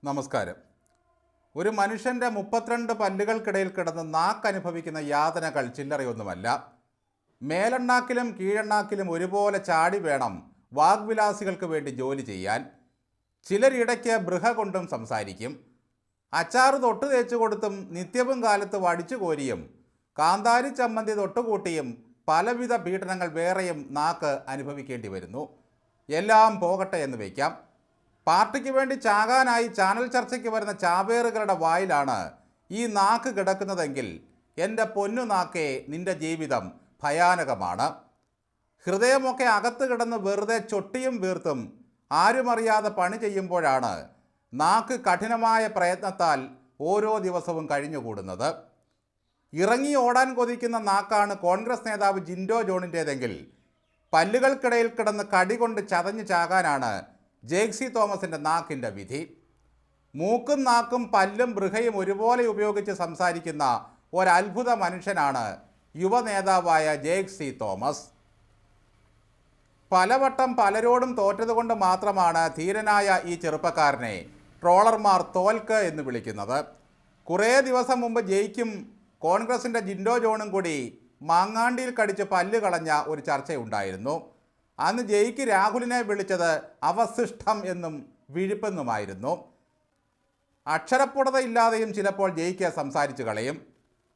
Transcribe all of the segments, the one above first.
നമസ്കാരം. ഒരു മനുഷ്യൻ്റെ 32 പല്ലുകൾക്കിടയിൽ കിടന്ന് നാക്കനുഭവിക്കുന്ന യാതനകൾ ചില്ലറയൊന്നുമല്ല. മേലെണ്ണാക്കിലും കീഴെണ്ണാക്കിലും ഒരുപോലെ ചാടി വേണം വാഗ്വിലാസികൾക്ക് വേണ്ടി ജോലി ചെയ്യാൻ. ചിലരിടയ്ക്ക് ബൃഹ കൊണ്ടും സംസാരിക്കും. അച്ചാറ് തൊട്ട് തേച്ചു കൊടുത്തും നിത്യവും കാലത്ത് വടിച്ചു കോരിയും കാന്താരി ചമ്മന്തി തൊട്ടുകൂട്ടിയും പലവിധ പീഡനങ്ങൾ വേറെയും നാക്ക് അനുഭവിക്കേണ്ടി വരുന്നു. എല്ലാം പോകട്ടെ എന്ന് വയ്ക്കാം. പാർട്ടിക്ക് വേണ്ടി ചാകാനായി ചാനൽ ചർച്ചയ്ക്ക് വരുന്ന ചാവേറുകളുടെ വായിലാണ് ഈ നാക്ക് കിടക്കുന്നതെങ്കിൽ എൻ്റെ പൊന്നു നാക്കേ, നിൻ്റെ ജീവിതം ഭയാനകമാണ്. ഹൃദയമൊക്കെ അകത്ത് കിടന്ന് വെറുതെ ചൊട്ടിയും വീർത്തും ആരുമറിയാതെ പണി ചെയ്യുമ്പോഴാണ് നാക്ക് കഠിനമായ പ്രയത്നത്താൽ ഓരോ ദിവസവും കഴിഞ്ഞുകൂടുന്നത്. ഇറങ്ങി ഓടാൻ കൊതിക്കുന്ന നാക്കാണ് കോൺഗ്രസ് നേതാവ് ജിൻഡോ ജോണിൻ്റേതെങ്കിൽ പല്ലുകൾക്കിടയിൽ കിടന്ന് കടി കൊണ്ട് ചതഞ്ഞു ചാകാനാണ് ജേക്സി തോമസിൻ്റെ നാക്കിൻ്റെ വിധി. മൂക്കും നാക്കും പല്ലും ബൃഹയും ഒരുപോലെ ഉപയോഗിച്ച് സംസാരിക്കുന്ന ഒരത്ഭുത മനുഷ്യനാണ് യുവ നേതാവായ ജേക്സി തോമസ്. പലവട്ടം പലരോടും തോറ്റതുകൊണ്ട് മാത്രമാണ് ധീരനായ ഈ ചെറുപ്പക്കാരനെ ട്രോളർമാർ തോൽക്ക് എന്ന് വിളിക്കുന്നത്. കുറേ ദിവസം മുമ്പ് ജയിക്കും കോൺഗ്രസിൻ്റെ ജിൻഡോ ജോണും കൂടി മാങ്ങാണ്ടിയിൽ കടിച്ച് പല്ല് കളഞ്ഞ ഒരു ചർച്ചയുണ്ടായിരുന്നു. അന്ന് ജയിക്ക് രാഹുലിനെ വിളിച്ചത് അവശിഷ്ടം എന്നും വിഴുപ്പെന്നുമായിരുന്നു. അക്ഷരപ്പുടതയില്ലാതെയും ചിലപ്പോൾ ജയിക്ക് സംസാരിച്ചു കളയും.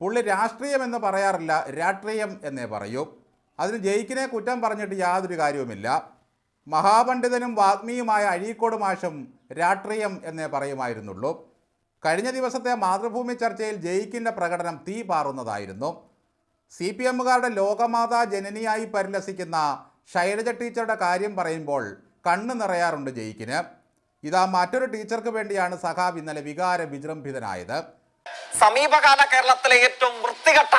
പുള്ളി രാഷ്ട്രീയം എന്ന് പറയാറില്ല, രാഷ്ട്രീയം എന്നേ പറയൂ. അതിന് ജയിക്കിനെ കുറ്റം പറഞ്ഞിട്ട് യാതൊരു കാര്യവുമില്ല. മഹാപണ്ഡിതനും വാഗ്മിയുമായ അഴീക്കോട് മാഷും രാഷ്ട്രീയം എന്നേ പറയുമായിരുന്നുള്ളൂ. കഴിഞ്ഞ ദിവസത്തെ മാതൃഭൂമി ചർച്ചയിൽ ജയിക്കിൻ്റെ പ്രകടനം തീ പാറുന്നതായിരുന്നു. CPMകാരുടെ ലോകമാതാ ജനനിയായി പരിലസിക്കുന്ന ശൈലജ ടീച്ചറുടെ കാര്യം പറയുമ്പോൾ കണ്ണ് നിറയാറുണ്ട് ജയിക്കിന്. ഇതാ മറ്റൊരു ടീച്ചർക്ക് വേണ്ടിയാണ് സഖാബ് ഇന്നലെ വികാര വിജൃംഭിതനായത്. സമീപകാല കേരളത്തിലെ ഏറ്റവും വൃത്തികെട്ട,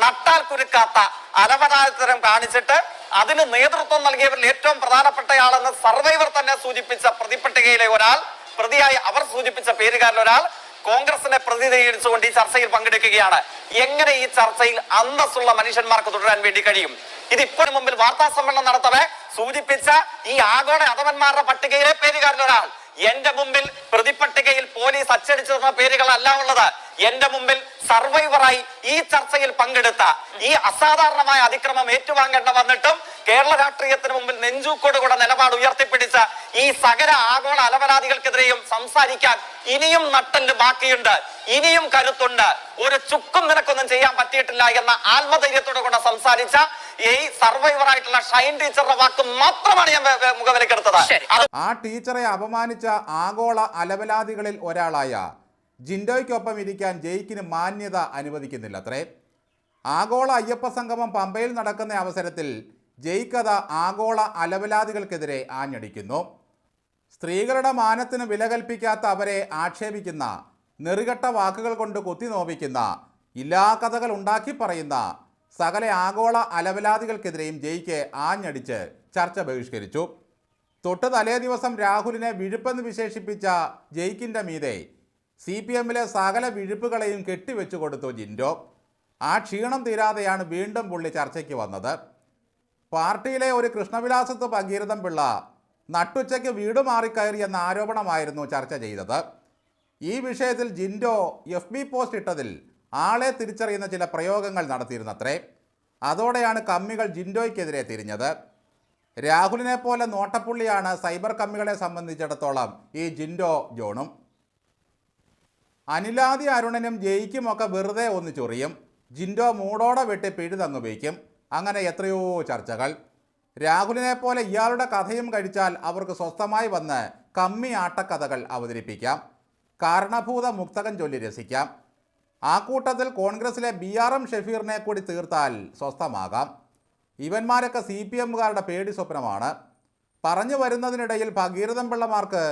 നട്ടാൽ കുരുക്കാത്ത അലവരാതരം കാണിച്ചിട്ട് അതിന് നേതൃത്വം നൽകിയവരിൽ ഏറ്റവും പ്രധാനപ്പെട്ടയാളെന്ന് സർവൈവർ തന്നെ സൂചിപ്പിച്ച പ്രതിപട്ടികയിലെ ഒരാൾ, പ്രതിയായി അവർ സൂചിപ്പിച്ച പേരുകാരിൽ ഒരാൾ കോൺഗ്രസിനെ പ്രതിനിധീകരിച്ചുകൊണ്ട് ഈ ചർച്ചയിൽ പങ്കെടുക്കുകയാണ്. എങ്ങനെ ഈ ചർച്ചയിൽ അന്തസ്സുള്ള മനുഷ്യന്മാർക്ക് തുടരാൻ വേണ്ടി കഴിയും? ഇതിപ്പോഴും മുമ്പിൽ വാർത്താ സമ്മേളനം നടത്തവേ സൂചിപ്പിച്ച ഈ ആഗോള അധമന്മാരുടെ പട്ടികയിലെ പേരുകാരിൽ ഒരാൾ. എന്റെ മുമ്പിൽ പ്രതിപട്ടികയിൽ പോലീസ് അച്ചടിച്ചു തന്ന പേരുകളല്ല ഉള്ളത്. എന്റെ മുമ്പിൽ സർവൈവറായി ഈ ചർച്ചയിൽ പങ്കെടുത്ത, ഈ അസാധാരണമായ അതിക്രമം ഏറ്റുവാങ്ങേണ്ട വന്നിട്ടും കേരള രാഷ്ട്രീയത്തിന് മുമ്പിൽ നെഞ്ചൂക്കോടുകൂടെ നിലപാട് ഉയർത്തിപ്പിടിച്ച ഈ സകല ആഗോള അലവരാദികൾക്കെതിരെയും സംസാരിക്കാൻ ഇനിയും നട്ടല് ബാക്കിയുണ്ട്, ഇനിയും കരുത്തുണ്ട്. ഒരു ചുക്കും നിനക്കൊന്നും ചെയ്യാൻ പറ്റിയിട്ടില്ല എന്ന ആത്മധൈര്യത്തോടു കൂടെ സംസാരിച്ച ഈ സർവൈവറായിട്ടുള്ള ഷൈൻ ടീച്ചറുടെ വാക്ക് മാത്രമാണ് ഞാൻ മുഖവിലക്കെടുത്തത്. ആ ടീച്ചറെ അപമാനിച്ച ആഗോള അലവലാദികളിൽ ഒരാളായ ജിൻഡോയ്ക്കൊപ്പം ഇരിക്കാൻ ജയിക്കിന് മാന്യത അനുവദിക്കുന്നില്ലത്രേ. ആഗോള അയ്യപ്പ സംഗമം പമ്പയിൽ നടക്കുന്ന അവസരത്തിൽ ജയിക്കഥ ആഗോള അലവലാദികൾക്കെതിരെ ആഞ്ഞടിക്കുന്നു. സ്ത്രീകളുടെ മാനത്തിന് വില കൽപ്പിക്കാത്ത അവരെ ആക്ഷേപിക്കുന്ന, നെറികെട്ട വാക്കുകൾ കൊണ്ട് കുത്തിനോവിക്കുന്ന, ഇല്ലാ കഥകൾ ഉണ്ടാക്കി പറയുന്ന സകല ആഗോള അലവലാദികൾക്കെതിരെയും ജയിക്ക് ആഞ്ഞടിച്ച് ചർച്ച ബഹിഷ്കരിച്ചു. തൊട്ട് തലേ ദിവസം രാഹുലിനെ വിഴുപ്പെന്ന് വിശേഷിപ്പിച്ച ജയിക്കിൻ്റെ മീതെ CPMലെ സകല വിഴുപ്പുകളെയും കെട്ടിവെച്ചു കൊടുത്തു ജിൻഡോ. ആ ക്ഷീണം തീരാതെയാണ് വീണ്ടും പുള്ളി ചർച്ചയ്ക്ക് വന്നത്. പാർട്ടിയിലെ ഒരു കൃഷ്ണവിലാസത്ത് ഭഗീരഥൻ പിള്ള നട്ടുച്ചയ്ക്ക് വീട് മാറിക്കയറി എന്ന ആരോപണമായിരുന്നു ചർച്ച ചെയ്തത്. ഈ വിഷയത്തിൽ ജിൻഡോ FB പോസ്റ്റ് ഇട്ടതിൽ ആളെ തിരിച്ചറിയുന്ന ചില പ്രയോഗങ്ങൾ നടത്തിയിരുന്നത്രേ. അതോടെയാണ് കമ്മികൾ ജിൻഡോയ്ക്കെതിരെ തിരിഞ്ഞത്. രാഹുലിനെ പോലെ നോട്ടപ്പുള്ളിയാണ് സൈബർ കമ്മികളെ സംബന്ധിച്ചിടത്തോളം ഈ ജിൻഡോ ജോണും. അനിലാദി അരുണനും ജയിക്കുമൊക്കെ വെറുതെ ഒന്ന് ചൊറിയും. ജിൻഡോ മൂടോടെ വെട്ടി പിഴുതങ്ങ് വയ്ക്കും. അങ്ങനെ എത്രയോ ചർച്ചകൾ. രാഹുലിനെ പോലെ ഇയാളുടെ കഥയും കഴിച്ചാൽ അവർക്ക് സ്വസ്ഥമായി വന്ന് കമ്മി ആട്ടക്കഥകൾ അവതരിപ്പിക്കാം. കാരണഭൂത മുക്തകം ചൊല്ലി രസിക്കാം. ആ കൂട്ടത്തിൽ കോൺഗ്രസിലെ BRM ഷഫീറിനെ കൂടി തീർത്താൽ സ്വസ്ഥമാകാം. ഇവന്മാരൊക്കെ CPMകാരുടെ പേടി സ്വപ്നമാണ്. പറഞ്ഞു വരുന്നതിനിടയിൽ ഭഗീരഥൻ പിള്ളമാർക്ക്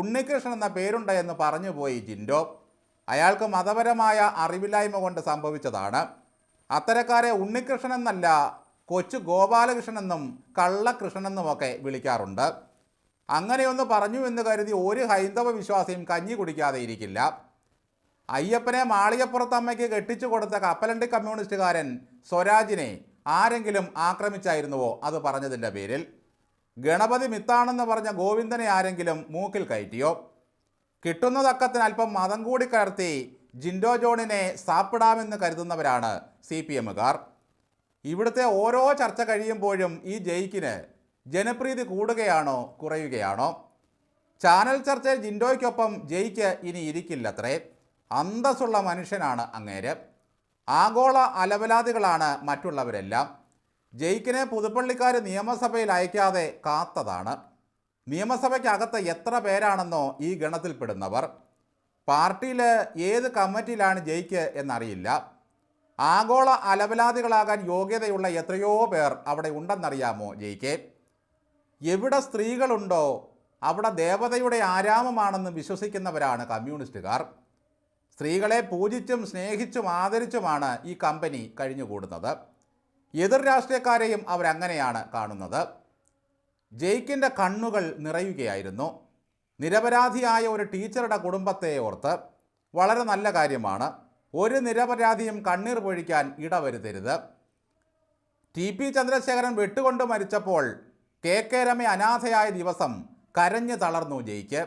ഉണ്ണികൃഷ്ണൻ എന്ന പേരുണ്ട് എന്ന് പറഞ്ഞുപോയി ജിൻഡോ. അയാൾക്ക് മതപരമായ അറിവില്ലായ്മ കൊണ്ട് സംഭവിച്ചതാണ്. അത്തരക്കാരെ ഉണ്ണികൃഷ്ണൻ എന്നല്ല, കൊച്ചു ഗോപാലകൃഷ്ണനെന്നും കള്ളകൃഷ്ണനെന്നുമൊക്കെ വിളിക്കാറുണ്ട്. അങ്ങനെയൊന്ന് പറഞ്ഞു എന്ന് കരുതി ഒരു ഹൈന്ദവ വിശ്വാസിയും കഞ്ഞി കുടിക്കാതെ ഇരിക്കില്ല. അയ്യപ്പനെ മാളികപ്പുറത്തമ്മയ്ക്ക് കെട്ടിച്ചു കൊടുത്ത കപ്പലണ്ടി കമ്മ്യൂണിസ്റ്റുകാരൻ സ്വരാജിനെ ആരെങ്കിലും ആക്രമിച്ചായിരുന്നുവോ അത് പറഞ്ഞതിൻ്റെ പേരിൽ? ഗണപതി മിത്താണെന്ന് പറഞ്ഞ ഗോവിന്ദനെ ആരെങ്കിലും മൂക്കിൽ കയറ്റിയോ? കിട്ടുന്നതക്കത്തിന് അല്പം മതം കൂടി കലർത്തി ജിൻഡോ ജോണിനെ സാപ്പിടാമെന്ന് കരുതുന്നവരാണ് CPMകാർ. ഇവിടുത്തെ ഓരോ ചർച്ച കഴിയുമ്പോഴും ഈ ജയിക്കിന് ജനപ്രീതി കൂടുകയാണോ കുറയുകയാണോ? ചാനൽ ചർച്ചയിൽ ജിൻഡോയ്ക്കൊപ്പം ജയിക്ക് ഇനി ഇരിക്കില്ലത്രേ. അന്തസ്സുള്ള മനുഷ്യനാണ് അങ്ങേര്. ആഗോള അലവലാദികളാണ് മറ്റുള്ളവരെല്ലാം. ജയിക്കിനെ പുതുപ്പള്ളിക്കാർ നിയമസഭയിൽ അയക്കാതെ കാത്തതാണ്. നിയമസഭയ്ക്കകത്ത് എത്ര പേരാണെന്നോ ഈ ഗണത്തിൽപ്പെടുന്നവർ. പാർട്ടിയിൽ ഏത് കമ്മിറ്റിയിലാണ് ജയിക്ക് എന്നറിയില്ല. ആഗോള അലവലാദികളാകാൻ യോഗ്യതയുള്ള എത്രയോ പേർ അവിടെ ഉണ്ടെന്നറിയാമോ ജയിക്ക്? എവിടെ സ്ത്രീകളുണ്ടോ അവിടെ ദേവതയുടെ ആരാമമാണെന്ന് വിശ്വസിക്കുന്നവരാണ് കമ്മ്യൂണിസ്റ്റുകാർ. സ്ത്രീകളെ പൂജിച്ചും സ്നേഹിച്ചും ആദരിച്ചുമാണ് ഈ കമ്പനി കഴിഞ്ഞുകൂടുന്നത്. എതിർ രാഷ്ട്രീയക്കാരെയും അവരങ്ങനെയാണ് കാണുന്നത്. ജയിക്കിൻ്റെ കണ്ണുകൾ നിറയുകയായിരുന്നു. നിരപരാധിയായ ഒരു ടീച്ചറുടെ കുടുംബത്തെ ഓർത്ത്. വളരെ നല്ല കാര്യമാണ്. ഒരു നിരപരാധിയും കണ്ണീർ പൊഴിക്കാൻ ഇടവരുത്തരുത്. TP ചന്ദ്രശേഖരൻ വെട്ടുകൊണ്ട് മരിച്ചപ്പോൾ KK രമ അനാഥയായ ദിവസം കരഞ്ഞു തളർന്നു ജയിക്ക്.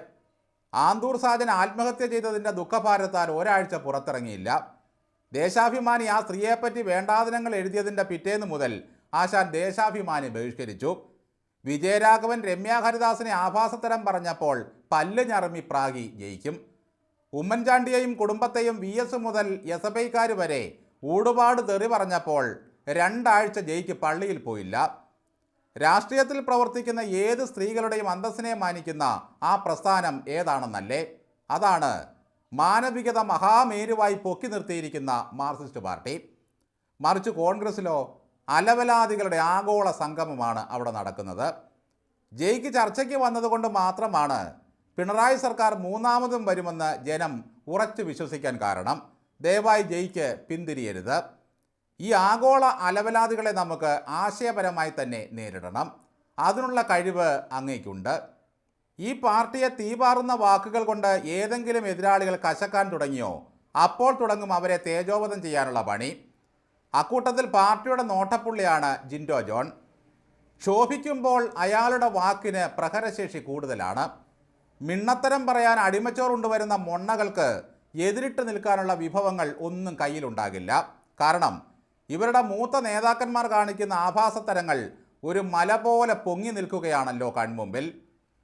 ആന്തൂർ സാജൻ ആത്മഹത്യ ചെയ്തതിൻ്റെ ദുഃഖഭാരത്താൽ ഒരാഴ്ച പുറത്തിറങ്ങിയില്ല. ദേശാഭിമാനി ആ സ്ത്രീയെപ്പറ്റി വേണ്ടാതിനങ്ങൾ എഴുതിയതിൻ്റെ പിറ്റേന്ന് മുതൽ ആശാൻ ദേശാഭിമാനി ബഹിഷ്കരിച്ചു. വിജയരാഘവൻ രമ്യ ഹരിദാസിനെ ആഭാസത്തരം പറഞ്ഞപ്പോൾ പല്ല് ഞറമി പ്രാഗി ജയിക്കും. ഉമ്മൻചാണ്ടിയെയും കുടുംബത്തെയും VS മുതൽ SFIക്കാർ വരെ ഊടുപാട് തെറി പറഞ്ഞപ്പോൾ 2 ആഴ്ച ജയിക്ക് പള്ളിയിൽ പോയില്ല. രാഷ്ട്രീയത്തിൽ പ്രവർത്തിക്കുന്ന ഏത് സ്ത്രീകളുടെയും അന്തസ്സിനെ മാനിക്കുന്ന ആ പ്രസ്ഥാനം ഏതാണെന്നല്ലേ? അതാണ് മാനവികത മഹാമേരുവായി പൊക്കി നിർത്തിയിരിക്കുന്ന മാർക്സിസ്റ്റ് പാർട്ടി. മറിച്ച് കോൺഗ്രസ്സിലോ അലവലാദികളുടെ ആഗോള സംഗമമാണ് അവിടെ നടക്കുന്നത്. ജയിക്ക് ചർച്ചയ്ക്ക് വന്നതുകൊണ്ട് മാത്രമാണ് പിണറായി സർക്കാർ മൂന്നാമതും വരുമെന്ന് ജനം ഉറച്ചു വിശ്വസിക്കാൻ കാരണം. ദയവായി ജയിക്ക് പിന്തിരിയരുത്. ഈ ആഗോള അലവലാദികളെ നമുക്ക് ആശയപരമായി തന്നെ നേരിടണം. അതിനുള്ള കഴിവ് അങ്ങേക്കുണ്ട്. ഈ പാർട്ടിയെ തീപാറുന്ന വാക്കുകൾ കൊണ്ട് ഏതെങ്കിലും എതിരാളികൾ കശക്കാൻ തുടങ്ങിയോ അപ്പോൾ തുടങ്ങും അവരെ തേജോവധം ചെയ്യാനുള്ള പണി. അക്കൂട്ടത്തിൽ പാർട്ടിയുടെ നോട്ടപ്പുള്ളിയാണ് ജിൻഡോ ജോൺ. ക്ഷോഭിക്കുമ്പോൾ അയാളുടെ വാക്കിന് പ്രഹരശേഷി കൂടുതലാണ്. മിണ്ണത്തരം പറയാൻ അടിമച്ചോറുണ്ടുവരുന്ന മൊണ്ണകൾക്ക് എതിരിട്ട് നിൽക്കാനുള്ള വിഭവങ്ങൾ ഒന്നും കയ്യിലുണ്ടാകില്ല. കാരണം ഇവരുടെ മൂത്ത നേതാക്കന്മാർ കാണിക്കുന്ന ആഭാസത്തരങ്ങൾ ഒരു മല പോലെ പൊങ്ങി നിൽക്കുകയാണല്ലോ കൺമുമ്പിൽ.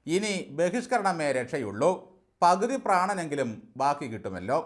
ഇനി ബഹിഷ്കരണമേ രക്ഷയുള്ളൂ. പകുതി പ്രാണനെങ്കിലും ബാക്കി കിട്ടുമല്ലോ.